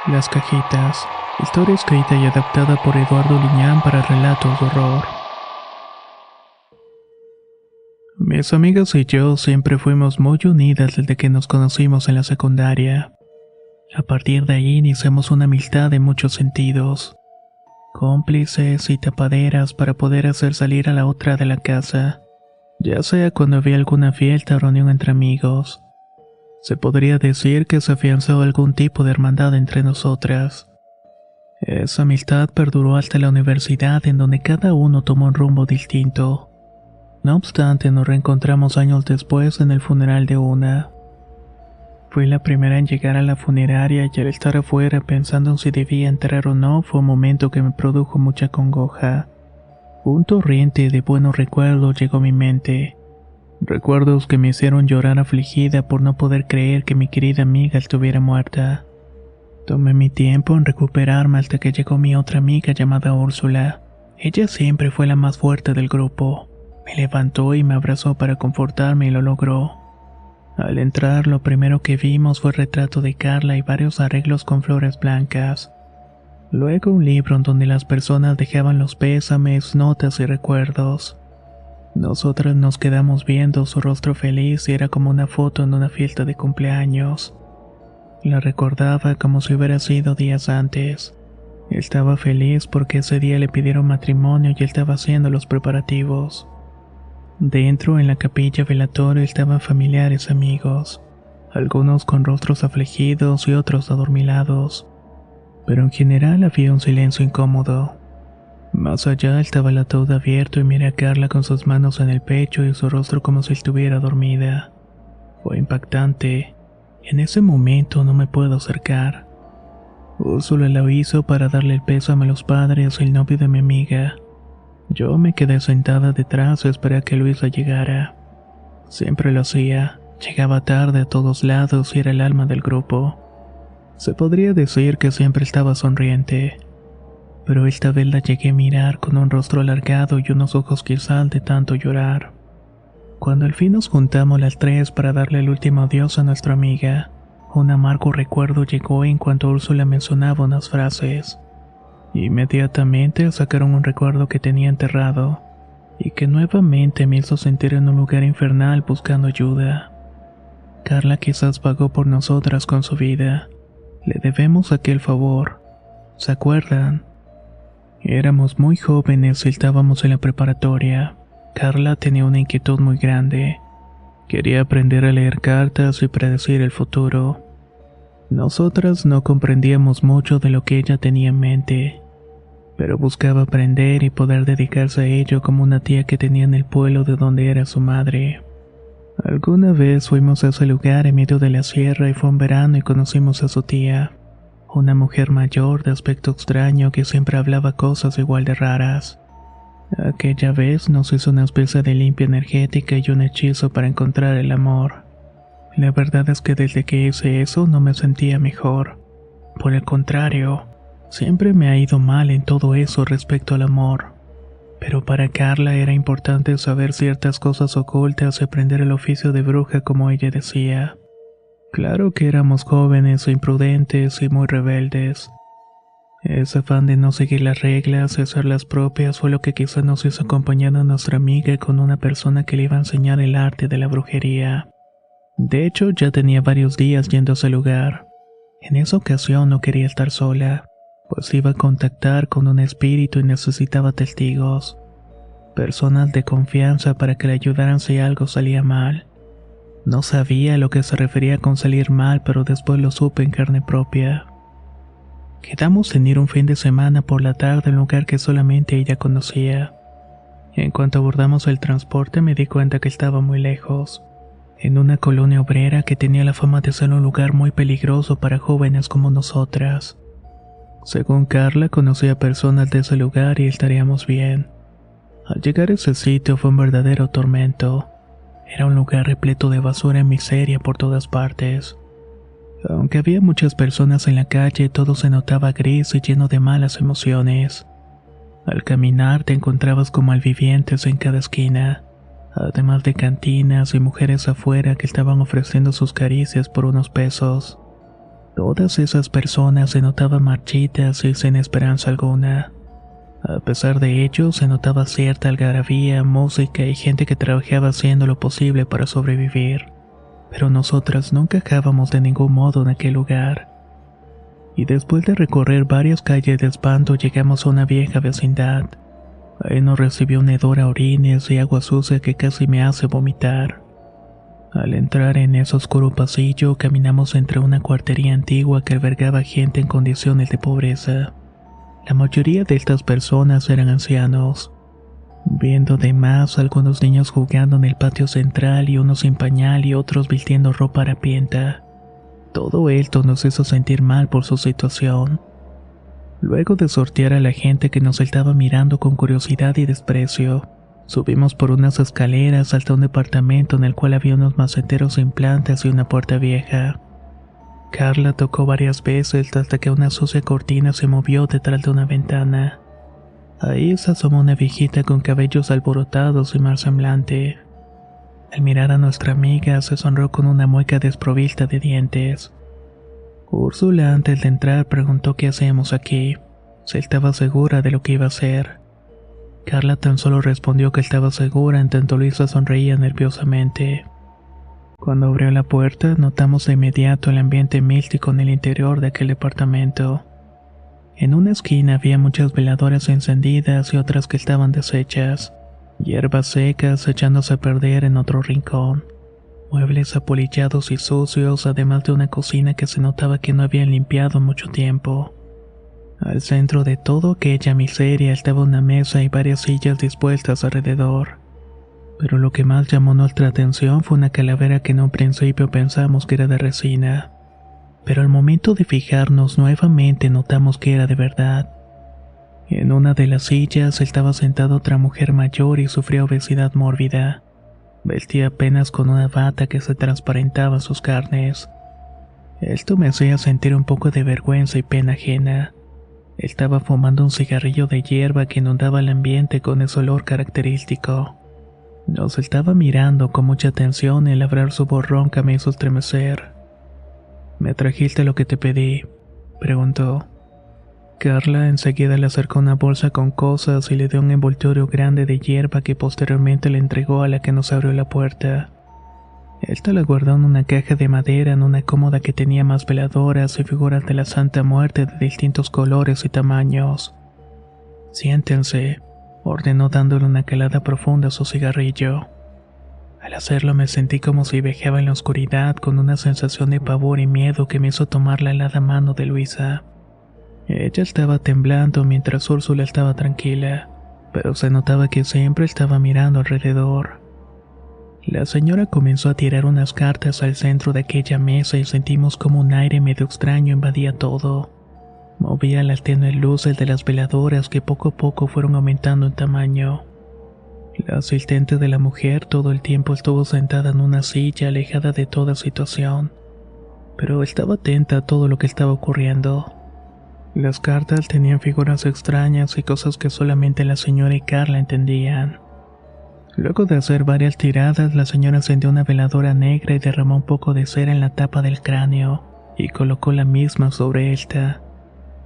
Las cajitas. Historia escrita y adaptada por Eduardo Liñán para relatos de horror. Mis amigas y yo siempre fuimos muy unidas desde que nos conocimos en la secundaria. A partir de ahí iniciamos una amistad en muchos sentidos. Cómplices y tapaderas para poder hacer salir a la otra de la casa, ya sea cuando había alguna fiesta o reunión entre amigos. Se podría decir que se afianzó algún tipo de hermandad entre nosotras. Esa amistad perduró hasta la universidad, en donde cada uno tomó un rumbo distinto. No obstante, nos reencontramos años después en el funeral de una. Fui la primera en llegar a la funeraria y al estar afuera pensando en si debía entrar o no fue un momento que me produjo mucha congoja. Un torrente de buenos recuerdos llegó a mi mente. Recuerdos que me hicieron llorar afligida por no poder creer que mi querida amiga estuviera muerta. Tomé mi tiempo en recuperarme hasta que llegó mi otra amiga llamada Úrsula. Ella siempre fue la más fuerte del grupo. Me levantó y me abrazó para confortarme y lo logró. Al entrar, lo primero que vimos fue el retrato de Carla y varios arreglos con flores blancas. Luego un libro en donde las personas dejaban los pésames, notas y recuerdos. Nosotras nos quedamos viendo su rostro feliz y era como una foto en una fiesta de cumpleaños. La recordaba como si hubiera sido días antes. Estaba feliz porque ese día le pidieron matrimonio y él estaba haciendo los preparativos. Dentro, en la capilla velatoria, estaban familiares amigos, algunos con rostros afligidos y otros adormilados, pero en general había un silencio incómodo. Más allá estaba el ataúd abierto y miré a Carla con sus manos en el pecho y su rostro como si estuviera dormida. Fue impactante. En ese momento no me puedo acercar. Úrsula lo hizo para darle el pésame a los padres y el novio de mi amiga. Yo me quedé sentada detrás y esperé a que Luisa llegara. Siempre lo hacía. Llegaba tarde a todos lados y era el alma del grupo. Se podría decir que siempre estaba sonriente. Pero esta vez la llegué a mirar con un rostro alargado y unos ojos quizás de tanto llorar. Cuando al fin nos juntamos las tres para darle el último adiós a nuestra amiga, un amargo recuerdo llegó en cuanto Úrsula mencionaba unas frases. Inmediatamente sacaron un recuerdo que tenía enterrado, y que nuevamente me hizo sentir en un lugar infernal buscando ayuda. Carla quizás pagó por nosotras con su vida. Le debemos aquel favor. ¿Se acuerdan? Éramos muy jóvenes y estábamos en la preparatoria. Carla tenía una inquietud muy grande. Quería aprender a leer cartas y predecir el futuro. Nosotras no comprendíamos mucho de lo que ella tenía en mente, pero buscaba aprender y poder dedicarse a ello como una tía que tenía en el pueblo de donde era su madre. Alguna vez fuimos a ese lugar en medio de la sierra y fue un verano y conocimos a su tía, una mujer mayor de aspecto extraño que siempre hablaba cosas igual de raras. Aquella vez nos hizo una especie de limpia energética y un hechizo para encontrar el amor. La verdad es que desde que hice eso no me sentía mejor. Por el contrario, siempre me ha ido mal en todo eso respecto al amor. Pero para Carla era importante saber ciertas cosas ocultas y aprender el oficio de bruja como ella decía. Claro que éramos jóvenes, imprudentes y muy rebeldes. Ese afán de no seguir las reglas y hacer las propias fue lo que quizás nos hizo acompañar a nuestra amiga con una persona que le iba a enseñar el arte de la brujería. De hecho, ya tenía varios días yendo a ese lugar. En esa ocasión no quería estar sola, pues iba a contactar con un espíritu y necesitaba testigos. Personas de confianza para que le ayudaran si algo salía mal. No sabía a lo que se refería con salir mal, pero después lo supe en carne propia. Quedamos en ir un fin de semana por la tarde a un lugar que solamente ella conocía. En cuanto abordamos el transporte me di cuenta que estaba muy lejos, en una colonia obrera que tenía la fama de ser un lugar muy peligroso para jóvenes como nosotras. Según Carla, conocía personas de ese lugar y estaríamos bien. Al llegar a ese sitio fue un verdadero tormento. Era un lugar repleto de basura y miseria por todas partes. Aunque había muchas personas en la calle, todo se notaba gris y lleno de malas emociones. Al caminar te encontrabas con malvivientes en cada esquina, además de cantinas y mujeres afuera que estaban ofreciendo sus caricias por unos pesos. Todas esas personas se notaban marchitas y sin esperanza alguna. A pesar de ello, se notaba cierta algarabía, música y gente que trabajaba haciendo lo posible para sobrevivir. Pero nosotras no encajábamos de ningún modo en aquel lugar. Y después de recorrer varias calles de espanto, llegamos a una vieja vecindad. Ahí nos recibió un hedor a orines y agua sucia que casi me hace vomitar. Al entrar en ese oscuro pasillo, caminamos entre una cuartería antigua que albergaba gente en condiciones de pobreza. La mayoría de estas personas eran ancianos. Viendo además algunos niños jugando en el patio central y unos sin pañal y otros vistiendo ropa harapienta. Todo esto nos hizo sentir mal por su situación. Luego de sortear a la gente que nos estaba mirando con curiosidad y desprecio, subimos por unas escaleras hasta un departamento en el cual había unos maceteros sin plantas y una puerta vieja. Carla tocó varias veces hasta que una sucia cortina se movió detrás de una ventana. Ahí se asomó una viejita con cabellos alborotados y mal semblante. Al mirar a nuestra amiga, se sonrió con una mueca desprovista de dientes. Úrsula, antes de entrar, preguntó qué hacíamos aquí, si estaba segura de lo que iba a hacer. Carla tan solo respondió que estaba segura, en tanto Luisa sonreía nerviosamente. Cuando abrió la puerta, notamos de inmediato el ambiente místico en el interior de aquel departamento. En una esquina había muchas veladoras encendidas y otras que estaban deshechas, hierbas secas echándose a perder en otro rincón, muebles apolillados y sucios, además de una cocina que se notaba que no habían limpiado en mucho tiempo. Al centro de todo aquella miseria estaba una mesa y varias sillas dispuestas alrededor. Pero lo que más llamó nuestra atención fue una calavera que en un principio pensamos que era de resina. Pero al momento de fijarnos nuevamente notamos que era de verdad. En una de las sillas estaba sentada otra mujer mayor y sufría obesidad mórbida. Vestía apenas con una bata que se transparentaba sus carnes. Esto me hacía sentir un poco de vergüenza y pena ajena. Estaba fumando un cigarrillo de hierba que inundaba el ambiente con ese olor característico. Nos estaba mirando con mucha atención y al abrir su voz ronca me hizo estremecer. ¿Me trajiste lo que te pedí?, preguntó. Carla enseguida le acercó una bolsa con cosas y le dio un envoltorio grande de hierba que posteriormente le entregó a la que nos abrió la puerta. Esta la guardó en una caja de madera en una cómoda que tenía más veladoras y figuras de la Santa Muerte de distintos colores y tamaños. Siéntense, ordenó dándole una calada profunda a su cigarrillo. Al hacerlo me sentí como si viajaba en la oscuridad con una sensación de pavor y miedo que me hizo tomar la helada mano de Luisa. Ella estaba temblando mientras Úrsula estaba tranquila, pero se notaba que siempre estaba mirando alrededor. La señora comenzó a tirar unas cartas al centro de aquella mesa y sentimos como un aire medio extraño invadía todo. Movía las tenues luces de las veladoras que poco a poco fueron aumentando en tamaño. La asistente de la mujer todo el tiempo estuvo sentada en una silla alejada de toda situación, pero estaba atenta a todo lo que estaba ocurriendo. Las cartas tenían figuras extrañas y cosas que solamente la señora y Carla entendían. Luego de hacer varias tiradas, la señora encendió una veladora negra y derramó un poco de cera en la tapa del cráneo, y colocó la misma sobre esta,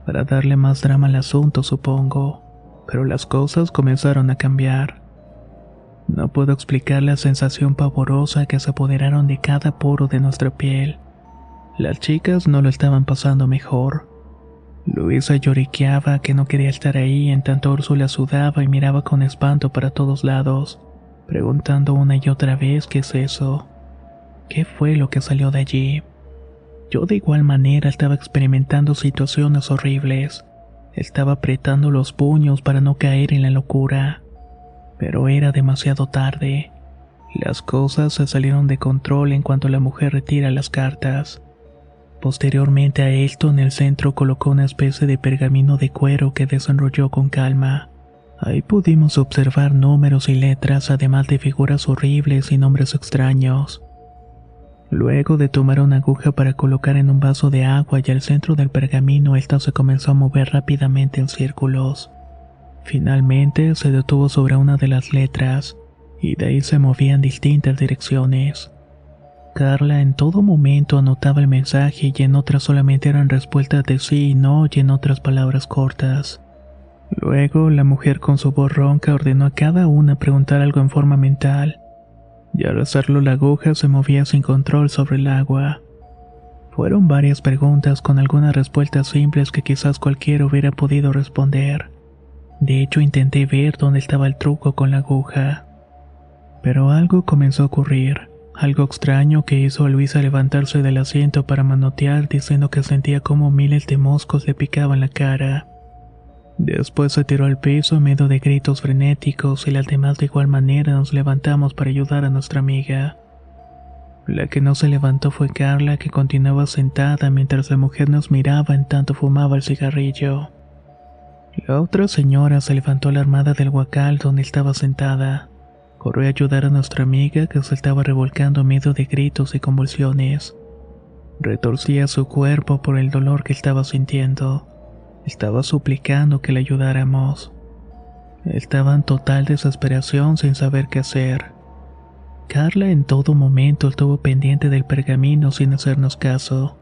para darle más drama al asunto, supongo, pero las cosas comenzaron a cambiar. No puedo explicar la sensación pavorosa que se apoderaron de cada poro de nuestra piel. Las chicas no lo estaban pasando mejor. Luisa lloriqueaba que no quería estar ahí, en tanto Úrsula sudaba y miraba con espanto para todos lados, preguntando una y otra vez qué es eso. ¿Qué fue lo que salió de allí? Yo de igual manera estaba experimentando situaciones horribles. Estaba apretando los puños para no caer en la locura. Pero era demasiado tarde. Las cosas se salieron de control en cuanto la mujer retira las cartas. Posteriormente a esto, en el centro colocó una especie de pergamino de cuero que desenrolló con calma. Ahí pudimos observar números y letras, además de figuras horribles y nombres extraños. Luego de tomar una aguja para colocar en un vaso de agua y al centro del pergamino, esta se comenzó a mover rápidamente en círculos. Finalmente se detuvo sobre una de las letras, y de ahí se movía en distintas direcciones. Carla en todo momento anotaba el mensaje y en otras solamente eran respuestas de sí y no y en otras palabras cortas. Luego, la mujer con su voz ronca ordenó a cada una preguntar algo en forma mental, y al hacerlo la aguja se movía sin control sobre el agua. Fueron varias preguntas con algunas respuestas simples que quizás cualquiera hubiera podido responder. De hecho, intenté ver dónde estaba el truco con la aguja. Pero algo comenzó a ocurrir, algo extraño que hizo a Luisa levantarse del asiento para manotear diciendo que sentía como miles de moscos le picaban la cara. Después se tiró al piso en medio de gritos frenéticos y las demás de igual manera nos levantamos para ayudar a nuestra amiga. La que no se levantó fue Carla, que continuaba sentada mientras la mujer nos miraba en tanto fumaba el cigarrillo. La otra señora se levantó alarmada del huacal donde estaba sentada. Corrió a ayudar a nuestra amiga que se estaba revolcando en medio de gritos y convulsiones. Retorcía su cuerpo por el dolor que estaba sintiendo. Estaba suplicando que le ayudáramos. Estaba en total desesperación sin saber qué hacer. Carla en todo momento estuvo pendiente del pergamino sin hacernos caso,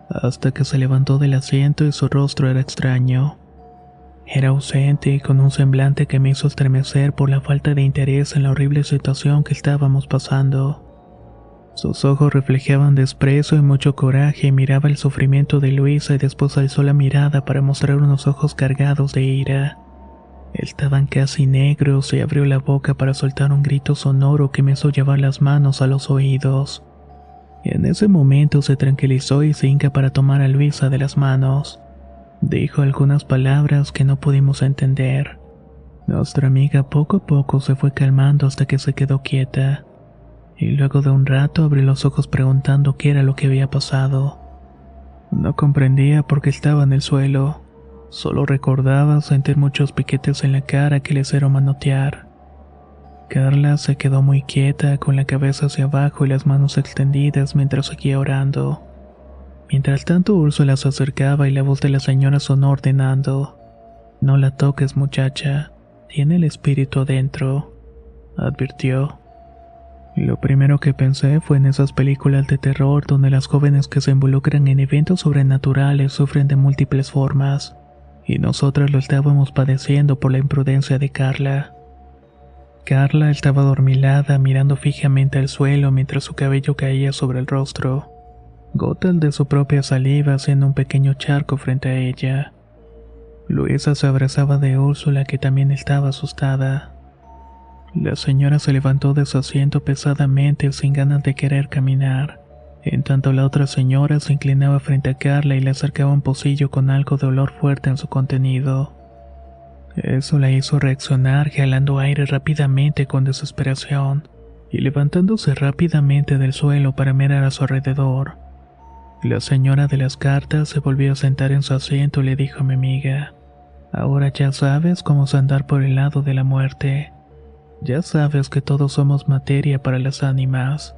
hasta que se levantó del asiento y su rostro era extraño. Era ausente y con un semblante que me hizo estremecer por la falta de interés en la horrible situación que estábamos pasando. Sus ojos reflejaban desprecio y mucho coraje y miraba el sufrimiento de Luisa y después alzó la mirada para mostrar unos ojos cargados de ira. Estaban casi negros y abrió la boca para soltar un grito sonoro que me hizo llevar las manos a los oídos. En ese momento se tranquilizó y se hinca para tomar a Luisa de las manos. Dijo algunas palabras que no pudimos entender. Nuestra amiga poco a poco se fue calmando hasta que se quedó quieta. Y luego de un rato abrió los ojos preguntando qué era lo que había pasado. No comprendía por qué estaba en el suelo. Solo recordaba sentir muchos piquetes en la cara que le hicieron manotear. Carla se quedó muy quieta, con la cabeza hacia abajo y las manos extendidas mientras seguía orando. Mientras tanto Úrsula se acercaba y la voz de la señora sonó ordenando: «No la toques, muchacha, tiene el espíritu adentro», advirtió. Lo primero que pensé fue en esas películas de terror donde las jóvenes que se involucran en eventos sobrenaturales sufren de múltiples formas, y nosotras lo estábamos padeciendo por la imprudencia de Carla. Carla estaba adormilada mirando fijamente al suelo mientras su cabello caía sobre el rostro, gotas de su propia saliva haciendo un pequeño charco frente a ella. Luisa se abrazaba de Úrsula, que también estaba asustada. La señora se levantó de su asiento pesadamente sin ganas de querer caminar, en tanto la otra señora se inclinaba frente a Carla y le acercaba un pocillo con algo de olor fuerte en su contenido. Eso la hizo reaccionar, jalando aire rápidamente con desesperación y levantándose rápidamente del suelo para mirar a su alrededor. La señora de las cartas se volvió a sentar en su asiento y le dijo a mi amiga: «Ahora ya sabes cómo es andar por el lado de la muerte. Ya sabes que todos somos materia para las ánimas»,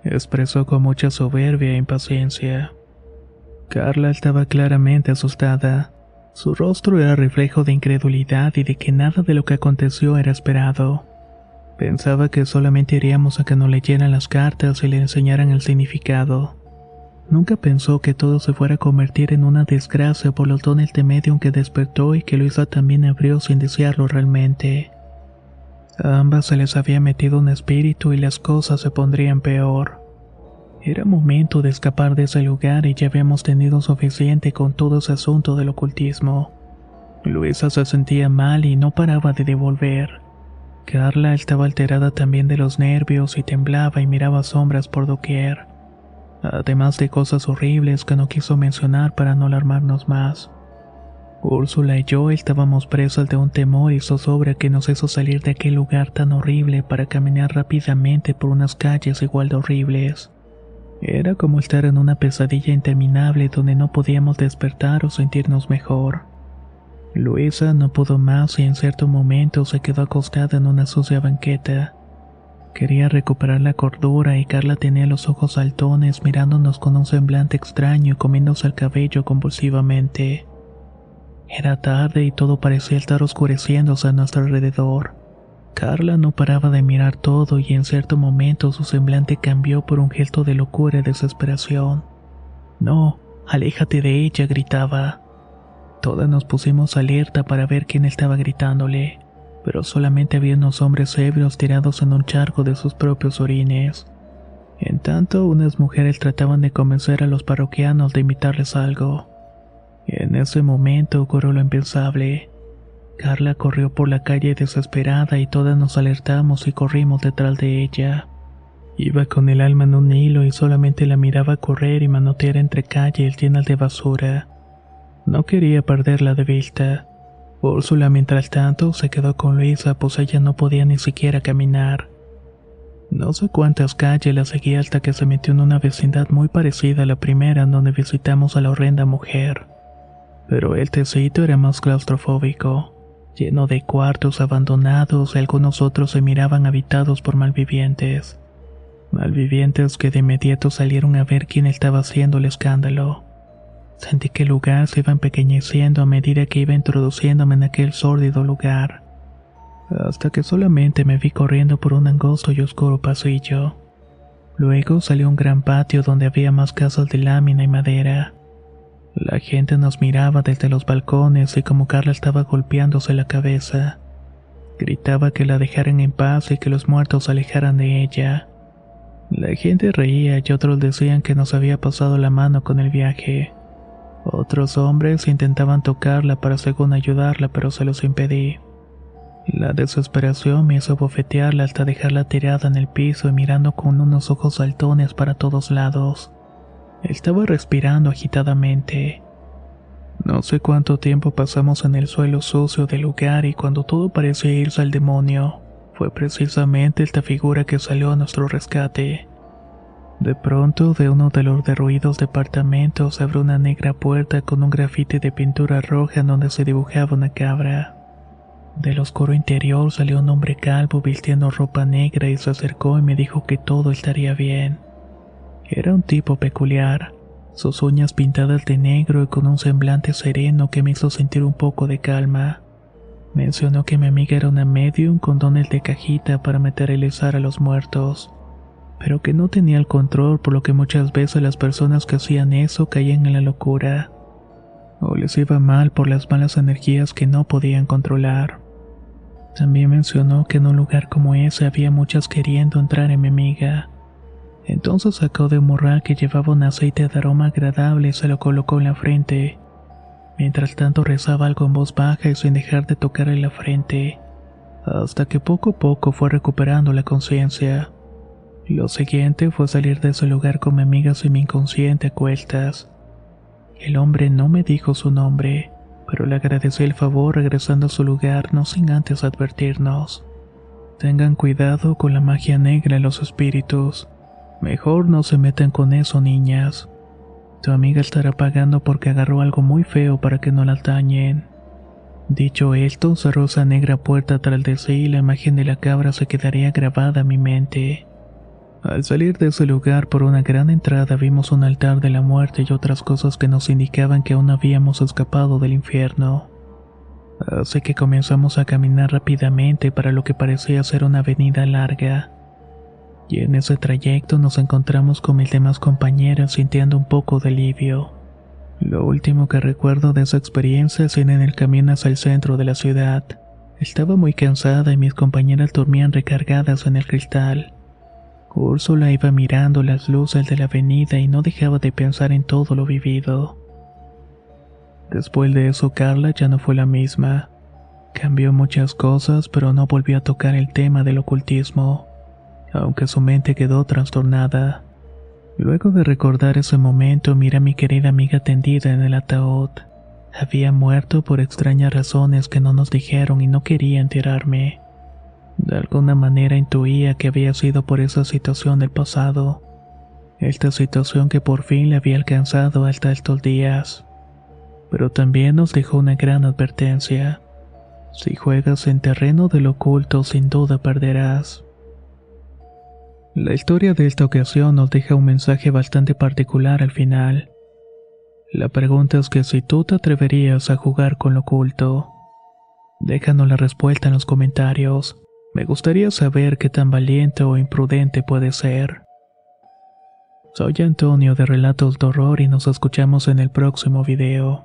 expresó con mucha soberbia e impaciencia. Carla estaba claramente asustada. Su rostro era reflejo de incredulidad y de que nada de lo que aconteció era esperado. Pensaba que solamente iríamos a que nos leyeran las cartas y le enseñaran el significado. Nunca pensó que todo se fuera a convertir en una desgracia por los dones de medium que despertó y que Luisa también abrió sin desearlo realmente. A ambas se les había metido un espíritu y las cosas se pondrían peor. Era momento de escapar de ese lugar y ya habíamos tenido suficiente con todo ese asunto del ocultismo. Luisa se sentía mal y no paraba de devolver. Carla estaba alterada también de los nervios y temblaba y miraba sombras por doquier, además de cosas horribles que no quiso mencionar para no alarmarnos más. Úrsula y yo estábamos presas de un temor y zozobra que nos hizo salir de aquel lugar tan horrible para caminar rápidamente por unas calles igual de horribles. Era como estar en una pesadilla interminable donde no podíamos despertar o sentirnos mejor. Luisa no pudo más y en cierto momento se quedó acostada en una sucia banqueta. Quería recuperar la cordura y Carla tenía los ojos saltones mirándonos con un semblante extraño y comiéndose el cabello convulsivamente. Era tarde y todo parecía estar oscureciéndose a nuestro alrededor. Carla no paraba de mirar todo y en cierto momento su semblante cambió por un gesto de locura y desesperación. «No, aléjate de ella», gritaba. Todas nos pusimos alerta para ver quién estaba gritándole, pero solamente había unos hombres ebrios tirados en un charco de sus propios orines. En tanto, unas mujeres trataban de convencer a los parroquianos de invitarles algo. En ese momento ocurrió lo impensable. Carla corrió por la calle desesperada y todas nos alertamos y corrimos detrás de ella. Iba con el alma en un hilo y solamente la miraba correr y manotear entre calles llenas de basura. No quería perderla de vista. Úrsula, mientras tanto, se quedó con Luisa, pues ella no podía ni siquiera caminar. No sé cuántas calles la seguía hasta que se metió en una vecindad muy parecida a la primera en donde visitamos a la horrenda mujer. Pero el tecito era más claustrofóbico, lleno de cuartos abandonados y algunos otros se miraban habitados por malvivientes. Malvivientes que de inmediato salieron a ver quién estaba haciendo el escándalo. Sentí que el lugar se iba empequeñeciendo a medida que iba introduciéndome en aquel sórdido lugar, hasta que solamente me vi corriendo por un angosto y oscuro pasillo. Luego salió un gran patio donde había más casas de lámina y madera. La gente nos miraba desde los balcones y como Carla estaba golpeándose la cabeza, gritaba que la dejaran en paz y que los muertos se alejaran de ella. La gente reía y otros decían que nos había pasado la mano con el viaje. Otros hombres intentaban tocarla para según ayudarla, pero se los impedí. La desesperación me hizo bofetearla hasta dejarla tirada en el piso y mirando con unos ojos saltones para todos lados. Estaba respirando agitadamente. No sé cuánto tiempo pasamos en el suelo sucio del lugar y cuando todo parecía irse al demonio, fue precisamente esta figura que salió a nuestro rescate. De pronto, de uno de los derruidos departamentos se abrió una negra puerta con un grafiti de pintura roja en donde se dibujaba una cabra. Del oscuro interior salió un hombre calvo vistiendo ropa negra y se acercó y me dijo que todo estaría bien. Era un tipo peculiar, sus uñas pintadas de negro y con un semblante sereno que me hizo sentir un poco de calma. Mencionó que mi amiga era una medium con dones de cajita para materializar a los muertos, pero que no tenía el control, por lo que muchas veces las personas que hacían eso caían en la locura, o les iba mal por las malas energías que no podían controlar. También mencionó que en un lugar como ese había muchas queriendo entrar en mi amiga. Entonces sacó de un morral que llevaba un aceite de aroma agradable y se lo colocó en la frente. Mientras tanto rezaba algo en voz baja y sin dejar de tocarle la frente, hasta que poco a poco fue recuperando la conciencia. Lo siguiente fue salir de ese lugar con mi amiga semi-inconsciente a cuestas. El hombre no me dijo su nombre, pero le agradecí el favor regresando a su lugar no sin antes advertirnos. Tengan cuidado con la magia negra y los espíritus. Mejor no se metan con eso, niñas. Tu amiga estará pagando porque agarró algo muy feo para que no la dañen. Dicho esto, cerró esa negra puerta tras de sí y la imagen de la cabra se quedaría grabada en mi mente. Al salir de ese lugar por una gran entrada vimos un altar de la muerte y otras cosas que nos indicaban que aún habíamos escapado del infierno. Así que comenzamos a caminar rápidamente para lo que parecía ser una avenida larga. Y en ese trayecto nos encontramos con mis demás compañeras sintiendo un poco de alivio. Lo último que recuerdo de esa experiencia es ir en el camino hacia el centro de la ciudad. Estaba muy cansada y mis compañeras dormían recargadas en el cristal. Úrsula iba mirando las luces de la avenida y no dejaba de pensar en todo lo vivido. Después de eso, Carla ya no fue la misma. Cambió muchas cosas, pero no volvió a tocar el tema del ocultismo, aunque su mente quedó trastornada. Luego de recordar ese momento, miré a mi querida amiga tendida en el ataúd. Había muerto por extrañas razones que no nos dijeron y no quería enterarme. De alguna manera intuía que había sido por esa situación del pasado. Esta situación que por fin le había alcanzado hasta estos días. Pero también nos dejó una gran advertencia. Si juegas en terreno del oculto, sin duda perderás. La historia de esta ocasión nos deja un mensaje bastante particular al final. La pregunta es que si tú te atreverías a jugar con lo oculto. Déjanos la respuesta en los comentarios. Me gustaría saber qué tan valiente o imprudente puede ser. Soy Antonio de Relatos de Horror y nos escuchamos en el próximo video.